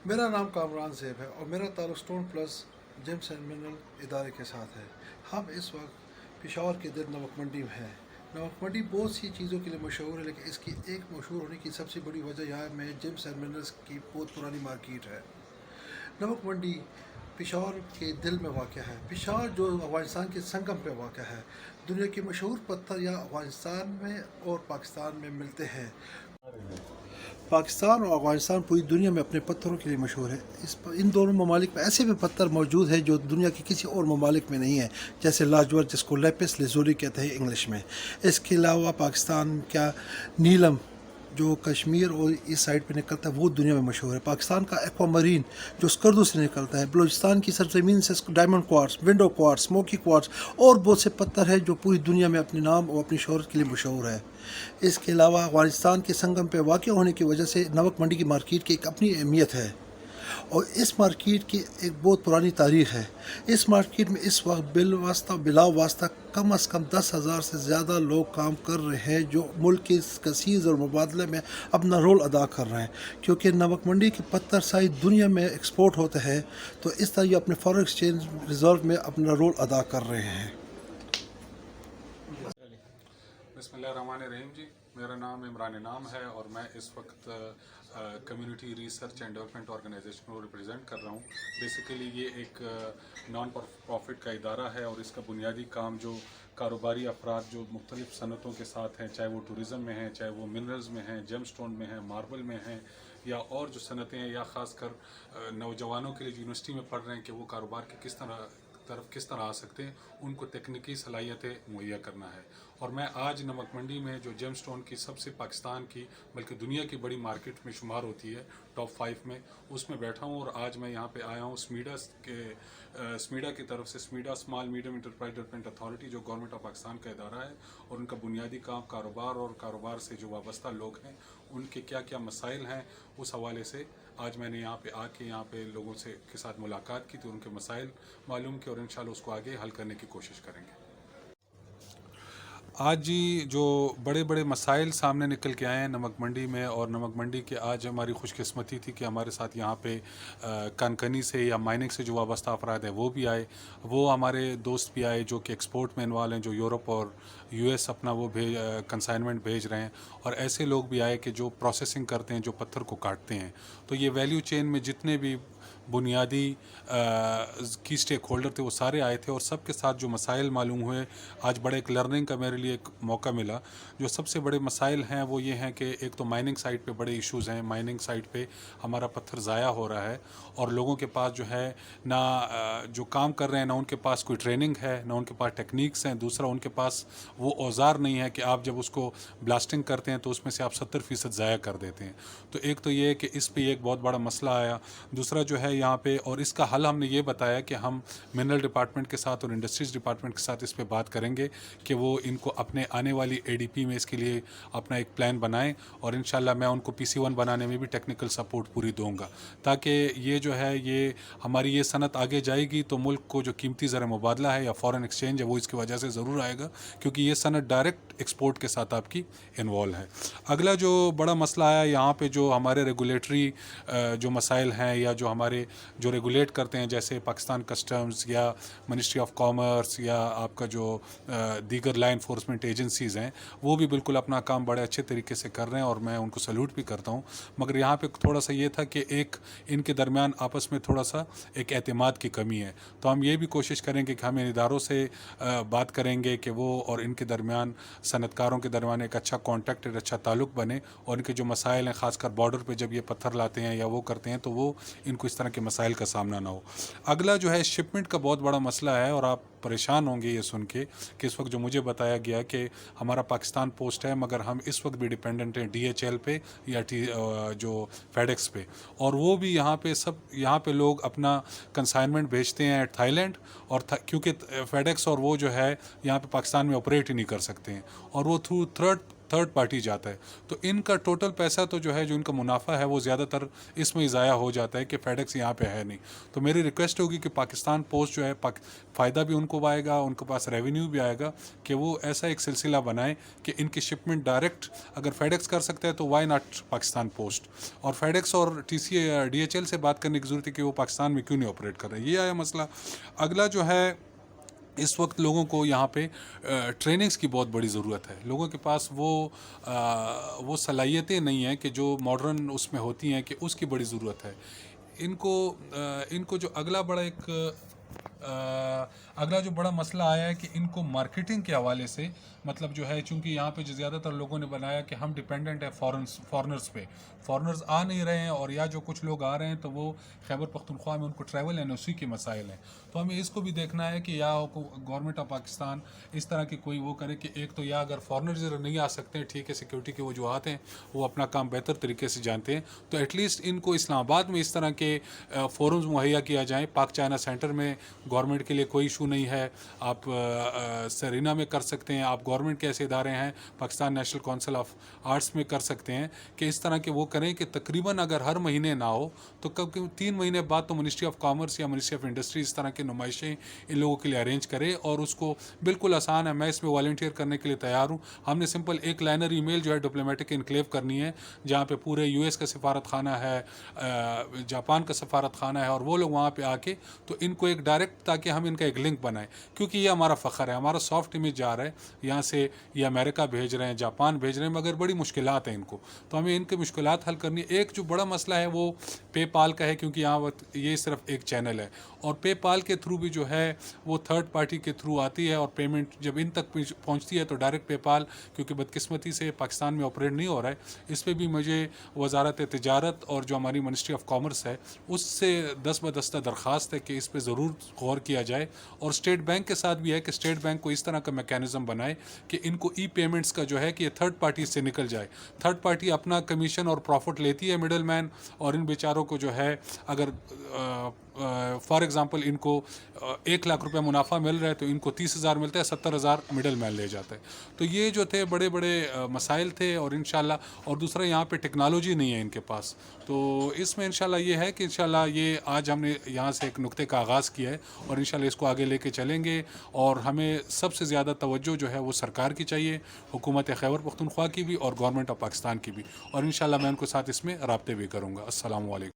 मेरा नाम कामरान ज़ैब है और मेरा ताल्लुक़ stone plus James and mineral इदारे के साथ है। हम इस वक्त पेशावर के दिल नमक मंडी में हैं। नमक मंडी बहुत सी चीज़ों के लिए मशहूर है, लेकिन इसकी एक मशहूर होने की सबसे बड़ी वजह यहाँ में जेम्स एंड मिनरल्स की बहुत पुरानी मार्केट है। नमक मंडी पेशावर के दिल में वाक़ है। पेशावर जो अफ़गानिस्तान के संगम पे वाक़ है। दुनिया के मशहूर पत्थर यहाँ अफ़गानिस्तान में और पाकिस्तान में मिलते हैं। पाकिस्तान और अफ़गानिस्तान पूरी दुनिया में अपने पत्थरों के लिए मशहूर है। इन दोनों ममालिक में ऐसे भी पत्थर मौजूद हैं जो दुनिया के किसी और ममालिक में नहीं है, जैसे लाजवर्द, जिसको लेपिस लेज़ूरी कहते हैं इंग्लिश में। इसके अलावा पाकिस्तान का नीलम जो कश्मीर और इस साइड पे निकलता है वो दुनिया में मशहूर है। पाकिस्तान का एक्वामरीन जो स्कर्दू से निकलता है, बलूचिस्तान की सरजमीन से diamond quartz, window quartz, smoky quartz और बहुत से पत्थर हैं जो पूरी दुनिया में अपने नाम और अपनी शोहरत के लिए मशहूर है। इसके अलावा अफ़गानिस्तान के संगम पे वाक़ होने की वजह से नमक मंडी की मार्केट की एक अपनी अहमियत है और इस मार्केट की एक बहुत पुरानी तारीख़ है। इस मार्केट में इस वक्त बिला वास्ता कम अज़ कम 10,000 से ज़्यादा लोग काम कर रहे हैं, जो मुल्क के कसीज़ और मुबादले में अपना रोल अदा कर रहे हैं। क्योंकि नमक मंडी के पत्थर सारी दुनिया में एक्सपोर्ट होते हैं, तो इस तरह ये अपने फॉरेन एक्सचेंज रिजर्व में अपना रोल अदा कर रहे हैं। बिस्मिल्लाहिर्रहमानिर्रहीम जी, मेरा नाम इमरान नाम है और मैं इस वक्त community research and development organization को रिप्रेजेंट कर रहा हूँ। बेसिकली ये एक नॉन प्रॉफिट का इदारा है और इसका बुनियादी काम जो कारोबारी अफराद जो मुख्तलिफ सनतों के साथ हैं, चाहे वो टूरिज़म में हैं, चाहे वो मिनरल्स में हैं, जेम स्टोन में हैं, मार्बल में हैं, या और जो सनतें हैं, या ख़ासकर नौजवानों के लिए जो यूनिवर्सिटी में पढ़ रहे हैं कि वो कारोबार के किस तरह आ सकते हैं, उनको तकनीकी सलाहियतें मुहैया करना है। और मैं आज नमक मंडी में जो जेम स्टोन की सबसे पाकिस्तान की बल्कि दुनिया की बड़ी मार्केट में शुमार होती है, टॉप 5 में, उसमें बैठा हूँ। और आज मैं यहाँ पे आया हूँ स्मीडा की तरफ से। SMEDA small medium enterprise development authority जो गवर्नमेंट ऑफ पाकिस्तान का इदारा है, और उनका बुनियादी काम कारोबार और कारोबार से जो वाबस्ता लोग हैं उनके क्या क्या मसाइल हैं, उस हवाले से आज मैंने यहाँ पे आके यहाँ पे लोगों से के साथ मुलाकात की, तो उनके मसाइल मालूम किए और इंशाल्लाह उसको आगे हल करने की कोशिश करेंगे। आज जी जो बड़े बड़े मसाइल सामने निकल के आए हैं नमक मंडी में, और नमक मंडी के आज हमारी खुशकिस्मती थी कि हमारे साथ यहाँ पे कनकनी से या माइनिंग से जो वाबस्ता अफराद हैं वो भी आए। वो हमारे दोस्त भी आए जो कि एक्सपोर्ट में इन्वॉल्व हैं, जो यूरोप और यूएस अपना वो कंसाइनमेंट भेज रहे हैं। और ऐसे लोग भी आए कि जो प्रोसेसिंग करते हैं, जो पत्थर को काटते हैं। तो ये वैल्यू चेन में जितने भी बुनियादी की स्टेक होल्डर थे वो सारे आए थे, और सबके साथ जो मसाइल मालूम हुए, आज बड़े एक लर्निंग का मेरे लिए एक मौका मिला। जो सबसे बड़े मसाइल हैं वो ये हैं कि एक तो माइनिंग साइट पे बड़े इश्यूज़ हैं। माइनिंग साइट पे हमारा पत्थर ज़ाया हो रहा है और लोगों के पास जो है ना जो काम कर रहे हैं, ना उनके पास कोई ट्रेनिंग है, ना उनके पास टेक्निक्स हैं। दूसरा, उनके पास वो औजार नहीं है कि आप जब उसको ब्लास्टिंग करते हैं तो उसमें से आप 70% ज़ाया कर देते हैं। तो एक तो ये है कि इस पे एक बहुत बड़ा मसला आया। दूसरा जो है यहाँ पे, और इसका हल हमने ये बताया कि हम मिनरल डिपार्टमेंट के साथ और इंडस्ट्रीज़ डिपार्टमेंट के साथ इस पे बात करेंगे कि वो इनको अपने आने वाली एडीपी में इसके लिए अपना एक प्लान बनाएं, और इंशाल्लाह मैं उनको PC1 बनाने में भी टेक्निकल सपोर्ट पूरी दूंगा, ताकि ये जो है ये हमारी ये सनत आगे जाएगी तो मुल्क को जो कीमती ज़र मुबादला है या फॉरेन एक्सचेंज है वो इसकी वजह से ज़रूर आएगा, क्योंकि ये सनत डायरेक्ट एक्सपोर्ट के साथ आपकी इन्वॉल्व है। अगला जो बड़ा मसला आया यहाँ पे, जो हमारे रेगुलेटरी जो मसाइल हैं या जो हमारे जो रेगुलेट करते हैं, जैसे पाकिस्तान कस्टम्स या मिनिस्ट्री ऑफ कॉमर्स या आपका जो दीगर लॉ इन्फोर्समेंट एजेंसीज़ हैं, वो भी बिल्कुल अपना काम बड़े अच्छे तरीके से कर रहे हैं और मैं उनको सैल्यूट भी करता हूँ। मगर यहाँ पे थोड़ा सा ये था कि एक इनके दरमियान आपस में थोड़ा सा एक एतमाद की कमी है। तो हम ये भी कोशिश करेंगे कि हम इन इदारों से बात करेंगे कि वो और इनके दरमियान, सनतकारों के दरमियान एक अच्छा कॉन्टैक्ट, एक अच्छा ताल्लुक़ बने, और इनके जो मसाइल हैं ख़ासकर बॉर्डर पर जब ये पत्थर लाते हैं या वो करते हैं तो वो इनको इस तरह के मसाइल का सामना ना हो। अगला जो है शिपमेंट का बहुत बड़ा मसला है, और आप परेशान होंगे ये सुन के कि इस वक्त जो मुझे बताया गया कि हमारा पाकिस्तान पोस्ट है, मगर हम इस वक्त भी डिपेंडेंट हैं DHL पे या जो फेडेक्स पे, और वो भी यहाँ पे लोग अपना कंसाइनमेंट भेजते हैं थाईलैंड, और क्योंकि फेडेक्स और वो जो है यहाँ पे पाकिस्तान में ऑपरेट ही नहीं कर सकते हैं, और वो थ्रू थर्ड पार्टी जाता है। तो इनका टोटल पैसा तो जो है, जो इनका मुनाफा है, वो ज़्यादातर इसमें ही ज़ाया हो जाता है कि फेडेक्स यहाँ पे है नहीं। तो मेरी रिक्वेस्ट होगी कि पाकिस्तान पोस्ट जो है, फ़ायदा भी उनको आएगा, उनके पास रेवेन्यू भी आएगा, कि वो ऐसा एक सिलसिला बनाए कि इनकी शिपमेंट डायरेक्ट अगर फेडेक्स कर सकता है तो वाई नॉट पाकिस्तान पोस्ट। और फेडेक्स और DHL से बात करने की ज़रूरत है कि वो पाकिस्तान में क्यों नहीं ऑपरेट कर रहे हैं। ये आया मसला। अगला जो है, इस वक्त लोगों को यहाँ पे ट्रेनिंग्स की बहुत बड़ी ज़रूरत है। लोगों के पास वो सलाहियतें नहीं हैं कि जो मॉडर्न उसमें होती हैं, कि उसकी बड़ी ज़रूरत है। इनको जो अगला जो बड़ा मसला आया है कि इनको मार्केटिंग के हवाले से, मतलब जो है, चूंकि यहाँ पे जो ज़्यादातर लोगों ने बनाया कि हम डिपेंडेंट है फॉरेनर्स पे, फॉरेनर्स आ नहीं रहे हैं, और या जो कुछ लोग आ रहे हैं तो वो खैबर पख्तूनख्वा में उनको ट्रैवल NOC के मसाइल हैं। तो हमें इसको भी देखना है कि या गवर्नमेंट ऑफ पाकिस्तान इस तरह की कोई वो करे कि एक तो, या अगर फॉरेनर्स नहीं आ सकते हैं, ठीक है, सिक्योरिटी के वजूहत हैं, वो अपना काम बेहतर तरीके से जानते हैं, तो एटलीस्ट इनको इस्लामाबाद में इस तरह के फोरम्स मुहैया किया जाए। पाक चाइना सेंटर में गवर्नमेंट के लिए कोई इशू नहीं है, आप सरीना में कर सकते हैं, आप गवर्नमेंट के ऐसे इदारे हैं, Pakistan national council of arts में कर सकते हैं, कि इस तरह के वो करें कि तकरीबन अगर हर महीने ना हो तो कब 3 महीने बाद तो मिनिस्ट्री ऑफ कॉमर्स या मिनिस्ट्री ऑफ इंडस्ट्री इस तरह की नुमाइशें इन लोगों के लिए अरेंज करे। और उसको बिल्कुल आसान है, मैं इसमें वॉलंटियर करने के लिए तैयार हूँ। हमने सिंपल एक लाइनर ईमेल जो है डिप्लोमेटिक इनक्लेव करनी है, जहाँ पे पूरे US का सफारत खाना है, जापान का सफारत खाना है, और वो लोग वहाँ पे आके तो इनको एक डायरेक्ट, ताकि हम इनका एक लिंक बनाएं, क्योंकि ये हमारा फ़ख्र है, हमारा सॉफ्ट इमेज जा रहा है यहाँ से। ये अमेरिका भेज रहे हैं, जापान भेज रहे हैं, मगर बड़ी मुश्किलात हैं इनको, तो हमें इनकी मुश्किलात हल करनी है। एक जो बड़ा मसला है वो पेपाल का है, क्योंकि यहाँ ये सिर्फ एक चैनल है, और पेपाल के थ्रू भी जो है वो थर्ड पार्टी के थ्रू आती है, और पेमेंट जब इन तक पहुँचती है तो डायरेक्ट पेपाल, क्योंकि बदकिस्मती से पाकिस्तान में ऑपरेट नहीं हो रहा है, इस पर भी मुझे वजारत तिजारत और जो हमारी मिनिस्ट्री ऑफ कॉमर्स है उससे दस्तबदस्ता दरख्वास्त है कि इस पर ज़रूर गौर किया जाए। और स्टेट बैंक के साथ भी है कि स्टेट बैंक को इस तरह का मैकेनिज़्म बनाए कि इनको पेमेंट्स का जो है कि ये थर्ड पार्टी से निकल जाए। थर्ड पार्टी अपना कमीशन और प्रॉफिट लेती है, मिडल मैन, और इन बेचारों को जो है, अगर फॉर एग्ज़ाम्पल इनको 1 लाख रुपया मुनाफा मिल रहा है तो इनको 30,000 मिलता है, 70,000 मिडल मैन ले जाता है। तो ये जो थे बड़े बड़े मसाइल थे, और इंशाल्लाह, और दूसरा यहाँ पे टेक्नोलॉजी नहीं है इनके पास, तो इसमें इंशाल्लाह ये है कि इंशाल्लाह ये आज हमने यहाँ से एक नुक्ते का आगाज़ किया है, और इंशाल्लाह इसको आगे लेके चलेंगे। और हमें सबसे ज़्यादा तवज्जो जो है वो सरकार की चाहिए, हुकूमत खैबर पख्तूनख्वा की भी, और गवर्नमेंट ऑफ पाकिस्तान की भी, और इंशाल्लाह मैं उनको साथ इसमें राब्ते भी करूँगा। अस्सलामु अलैकुम।